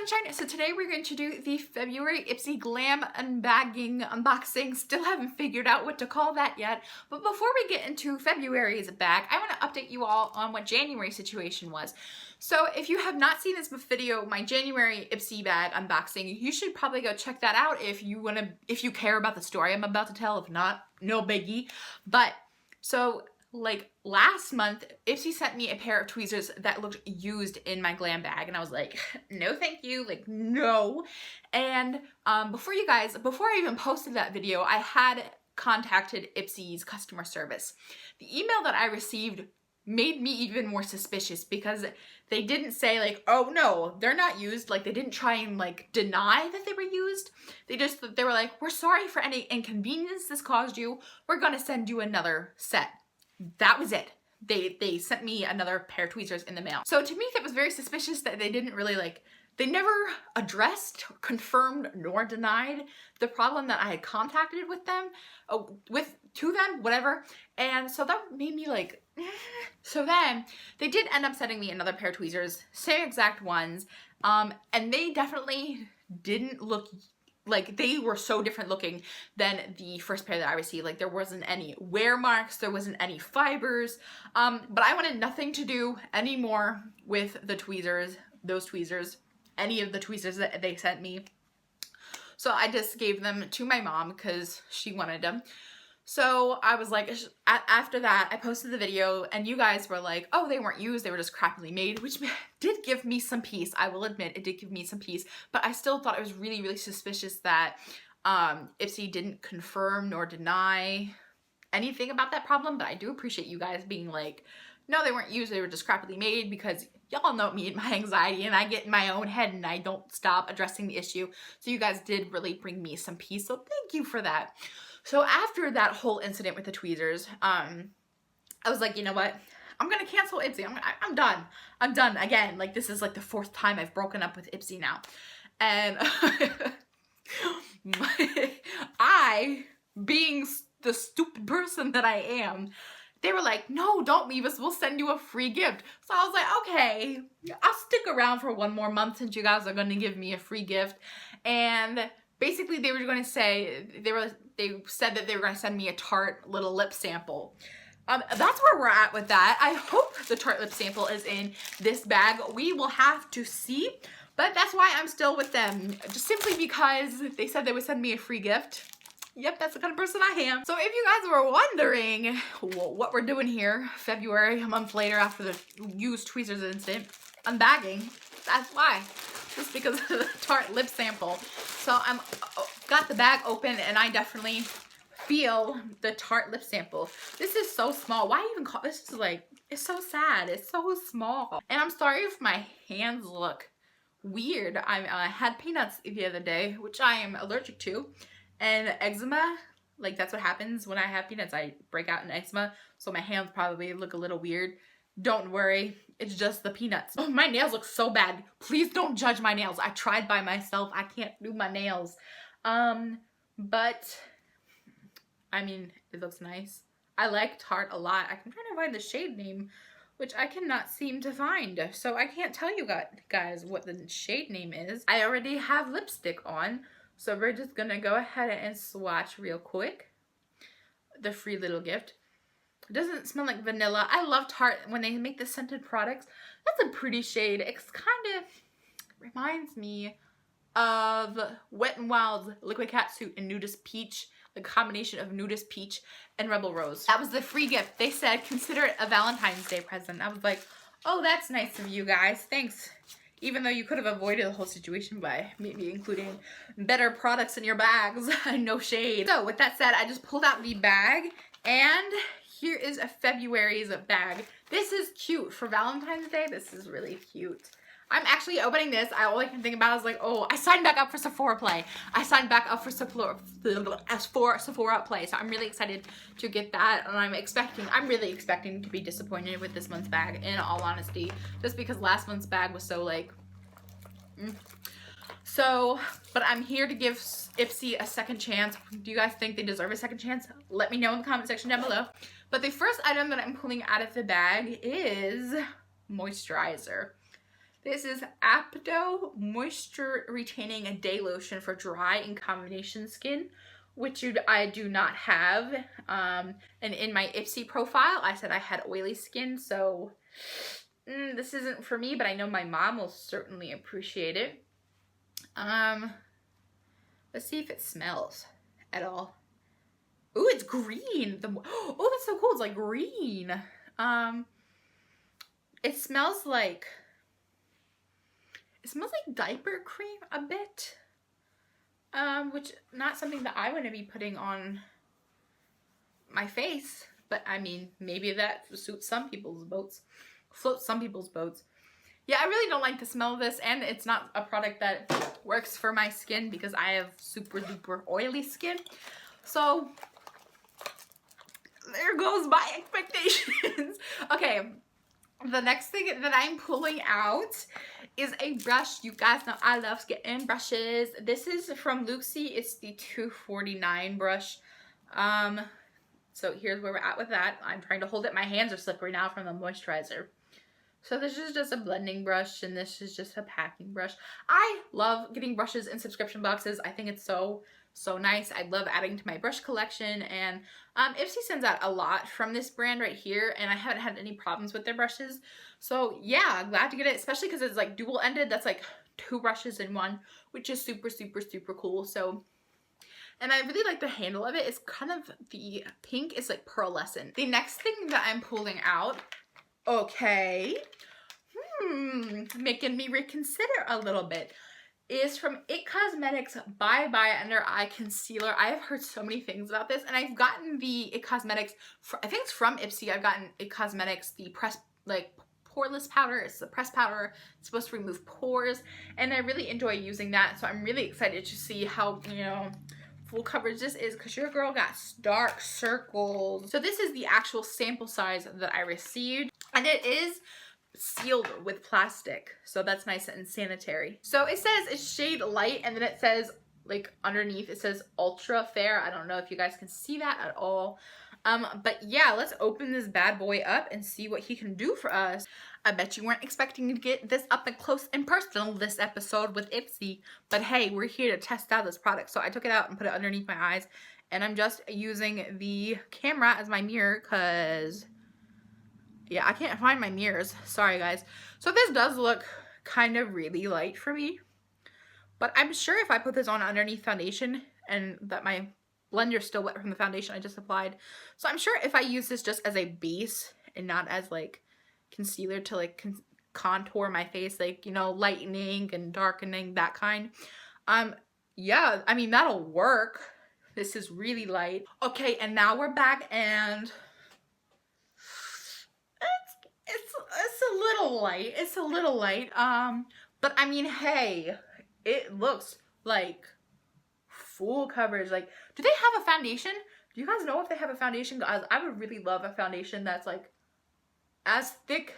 sunshine. So today we're going to do the February Ipsy Glam Unbagging unboxing. Still haven't figured out what to call that yet. But before we get into February's bag, I want to update you all on what January's situation was. So if you have not seen this video, my January Ipsy bag unboxing, you should probably go check that out if you care about the story I'm about to tell. If not, no biggie. But so like last month, Ipsy sent me a pair of tweezers that looked used in my glam bag, and I was like, no thank you, like no. And before I even posted that video, I had contacted Ipsy's customer service. The email that I received made me even more suspicious because they didn't say like, oh no, they're not used. Like they didn't try and like deny that they were used. They were like, we're sorry for any inconvenience this caused you. We're gonna send you another set. That was it. They sent me another pair of tweezers in the mail. So to me, that was very suspicious that they didn't really they never addressed, confirmed, nor denied the problem that I had contacted with them, whatever. And so that made me like, so then they did end up sending me another pair of tweezers, same exact ones. And they definitely didn't look like, they were so different looking than the first pair that I received. Like there wasn't any wear marks, there wasn't any fibers, but I wanted nothing to do anymore with the tweezers, any of the tweezers that they sent me. So I just gave them to my mom because she wanted them. So I was like, after that, I posted the video and you guys were like, oh, they weren't used, they were just crappily made, which did give me some peace. I will admit it did give me some peace, but I still thought it was really, really suspicious that Ipsy didn't confirm nor deny anything about that problem. But I do appreciate you guys being like, no, they weren't used, they were just crappily made, because y'all know me and my anxiety and I get in my own head and I don't stop addressing the issue. So you guys did really bring me some peace, so thank you for that. So after that whole incident with the tweezers, I was like, you know what? I'm gonna cancel Ipsy. I'm done. I'm done again. Like this is like the 4th time I've broken up with Ipsy now. And I, being the stupid person that I am, they were like, no, don't leave us. We'll send you a free gift. So I was like, okay, I'll stick around for 1 more month since you guys are gonna give me a free gift. And basically they were going to say, they said that they were going to send me a Tarte little lip sample. That's where we're at with that. I hope the Tarte lip sample is in this bag. We will have to see, but that's why I'm still with them. Just simply because they said they would send me a free gift. Yep, that's the kind of person I am. So if you guys were wondering what we're doing here, February, a month later after the used tweezers incident, I'm bagging. That's why. Just because of the Tarte lip sample. So I'm got the bag open and I definitely feel the Tarte lip sample. This is so small. Why even call this? Is like, it's so sad. It's so small. And I'm sorry if my hands look weird. I had peanuts the other day, which I am allergic to, and eczema. Like that's what happens when I have peanuts. I break out in eczema, so my hands probably look a little weird. Don't worry, it's just the peanuts. Oh, my nails look so bad. Please don't judge my nails. I tried by myself. I can't do my nails. But I mean, it looks nice. I like Tarte a lot. I'm trying to find the shade name, which I cannot seem to find. So I can't tell you guys what the shade name is. I already have lipstick on, so we're just gonna go ahead and swatch real quick. The free little gift. It doesn't smell like vanilla. I love Tarte when they make the scented products. That's a pretty shade. It's kind of reminds me of Wet n Wild's Liquid Catsuit and Nudist Peach. The combination of Nudist Peach and Rebel Rose. That was the free gift. They said, consider it a Valentine's Day present. I was like, oh, that's nice of you guys. Thanks. Even though you could have avoided the whole situation by maybe including better products in your bags. No shade. So with that said, I just pulled out the bag and here is a February's bag. This is cute for Valentine's Day. This is really cute. I'm actually opening this. All I can think about is like, oh, I signed back up for Sephora Play. I signed back up for Sephora Play. So I'm really excited to get that. And I'm really expecting to be disappointed with this month's bag, in all honesty. Just because last month's bag was so like, So, but I'm here to give Ipsy a second chance. Do you guys think they deserve a second chance? Let me know in the comment section down below. But the first item that I'm pulling out of the bag is moisturizer. This is Apto Moisture Retaining Day Lotion for dry and combination skin, which I do not have. And in my Ipsy profile, I said I had oily skin, so this isn't for me, but I know my mom will certainly appreciate it. Let's see if it smells at all. Ooh, it's green. Oh, that's so cool. It's like green. It smells like diaper cream a bit. Which not something that I want to be putting on my face, but I mean, maybe that suits some people's boats, floats some people's boats. Yeah, I really don't like the smell of this, and it's not a product that works for my skin because I have super duper oily skin. So there goes my expectations. Okay, the next thing that I'm pulling out is a brush. You guys know I love getting brushes. This is from Luxie. It's the 249 brush. So here's where we're at with that. I'm trying to hold it. My hands are slippery now from the moisturizer. So this is just a blending brush, and this is just a packing brush. I love getting brushes in subscription boxes. I think it's so nice. I love adding to my brush collection, and Ipsy sends out a lot from this brand right here, and I haven't had any problems with their brushes. So yeah, I'm glad to get it, especially because it's like dual ended. That's like 2 brushes in one, which is super cool. So, and I really like the handle of it. It's kind of, the pink is like pearlescent. The next thing that I'm pulling out, okay, making me reconsider a little bit, is from IT Cosmetics Bye Bye Under Eye Concealer. I have heard so many things about this, and I've gotten the IT Cosmetics, I think it's from Ipsy. I've gotten IT Cosmetics, the press, like, poreless powder. It's the press powder. It's supposed to remove pores, and I really enjoy using that, so I'm really excited to see how, you know, full coverage this is, because your girl got dark circles. So this is the actual sample size that I received, and it is sealed with plastic, so that's nice and sanitary. So it says it's shade light, and then it says, like, underneath it says ultra fair. I don't know if you guys can see that at all, but yeah, let's open this bad boy up and see what he can do for us. I bet you weren't expecting to get this up and close and personal this episode with Ipsy, but hey, we're here to test out this product. So I took it out and put it underneath my eyes, and I'm just using the camera as my mirror because, yeah, I can't find my mirrors. Sorry, guys. So this does look kind of really light for me, but I'm sure if I put this on underneath foundation, and that my blender's still wet from the foundation I just applied, so I'm sure if I use this just as a base and not as, like, concealer to, like, contour my face, like, you know, lightening and darkening, that kind, yeah, I mean, that'll work. This is really light. Okay, and now we're back, and it's a little light. It's a little light. But I mean, hey, it looks like full coverage. Like, do they have a foundation? Do you guys know if they have a foundation? Guys, I would really love a foundation that's like as thick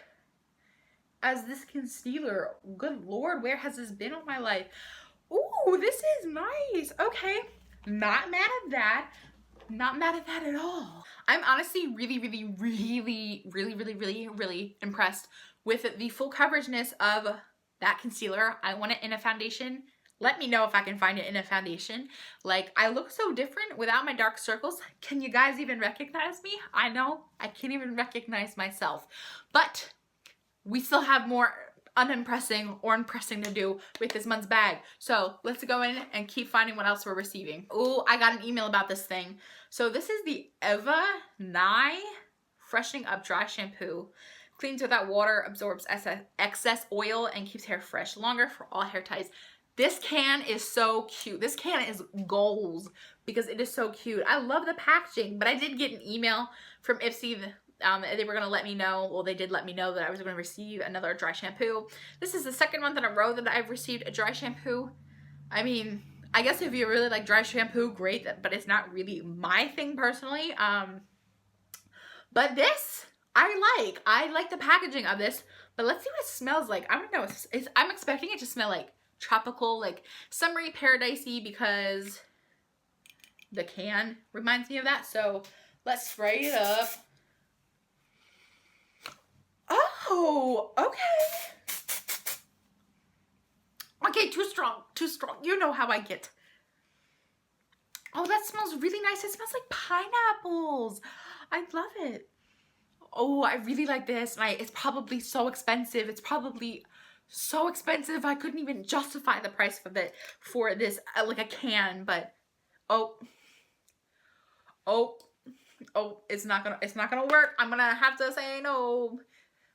as this concealer. Good Lord, where has this been all my life? Ooh, this is nice. Okay, not mad at that. Not mad at that at all. I'm honestly really impressed with the full coverageness of that concealer. I want it in a foundation. Let me know if I can find it in a foundation. Like, I look so different without my dark circles. Can you guys even recognize me? I know I can't even recognize myself. But we still have more unimpressing or impressing to do with this month's bag. So let's go in and keep finding what else we're receiving. Oh, I got an email about this thing. So this is the Eva Nye Freshening Up Dry Shampoo. Cleans without water, absorbs excess oil, and keeps hair fresh longer for all hair types. This can is so cute. This can is goals because it is so cute. I love the packaging, but I did get an email from Ipsy. They were going to let me know, well, they did let me know that I was going to receive another dry shampoo. This is the second month in a row that I've received a dry shampoo. I mean, I guess if you really like dry shampoo, great, but it's not really my thing personally. But this, I like the packaging of this, but let's see what it smells like. I don't know, I'm expecting it to smell like tropical, like summery, paradisey, because the can reminds me of that. So let's spray it up. Oh, okay. Okay, too strong, too strong. You know how I get. Oh, that smells really nice. It smells like pineapples. I love it. Oh, I really like this. And it's probably so expensive. It's probably so expensive. I couldn't even justify the price of it for this, like a can, but oh, it's not gonna work. I'm gonna have to say no.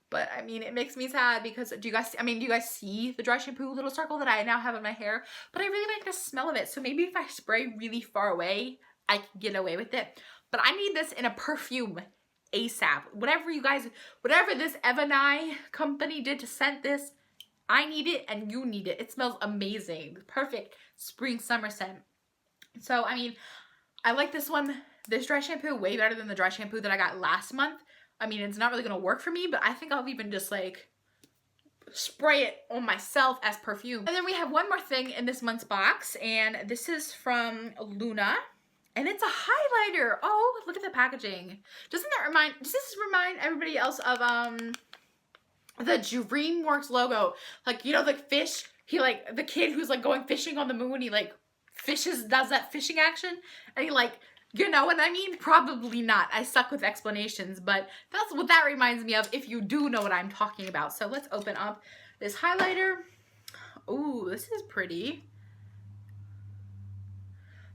But I mean, it makes me sad because do you guys see the dry shampoo little circle that I now have in my hair? But I really like the smell of it. So maybe if I spray really far away, I can get away with it. But I need this in a perfume ASAP. Whatever this Evanai company did to send this, I need it and you need it. It smells amazing. Perfect spring summer scent. So, I mean, I like this dry shampoo way better than the dry shampoo that I got last month. I mean, it's not really going to work for me, but I think I'll even just like spray it on myself as perfume. And then we have one more thing in this month's box, and this is from Luna, and it's a highlighter. Oh, look at the packaging. Does this remind everybody else of the DreamWorks logo? Like, you know, the fish, the kid who's like going fishing on the moon, he like does that fishing action, and he like, you know what I mean? Probably not. I suck with explanations, but that's what that reminds me of if you do know what I'm talking about. So let's open up this highlighter. Ooh, this is pretty.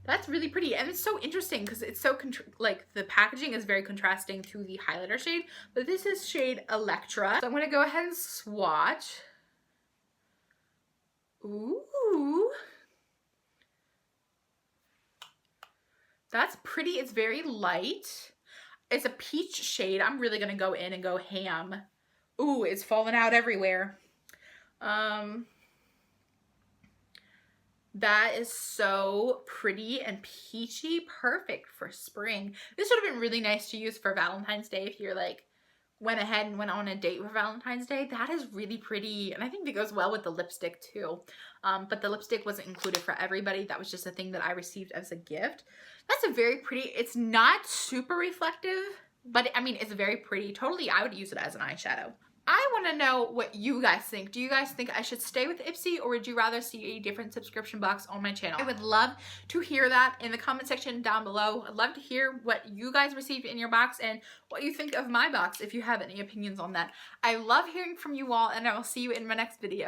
That's really pretty. And it's so interesting because it's so, like, the packaging is very contrasting to the highlighter shade. But this is shade Electra. So I'm going to go ahead and swatch. Ooh. That's pretty. It's very light. It's a peach shade. I'm really going to go in and go ham. Ooh, it's falling out everywhere. That is so pretty and peachy. Perfect for spring. This would have been really nice to use for Valentine's Day if you're like went ahead and went on a date for Valentine's Day. That is really pretty. And I think it goes well with the lipstick too. But the lipstick wasn't included for everybody. That was just a thing that I received as a gift. That's a very pretty, it's not super reflective, but I mean, it's very pretty. Totally, I would use it as an eyeshadow. I want to know what you guys think. Do you guys think I should stay with Ipsy, or would you rather see a different subscription box on my channel? I would love to hear that in the comment section down below. I'd love to hear what you guys received in your box and what you think of my box if you have any opinions on that. I love hearing from you all, and I will see you in my next video.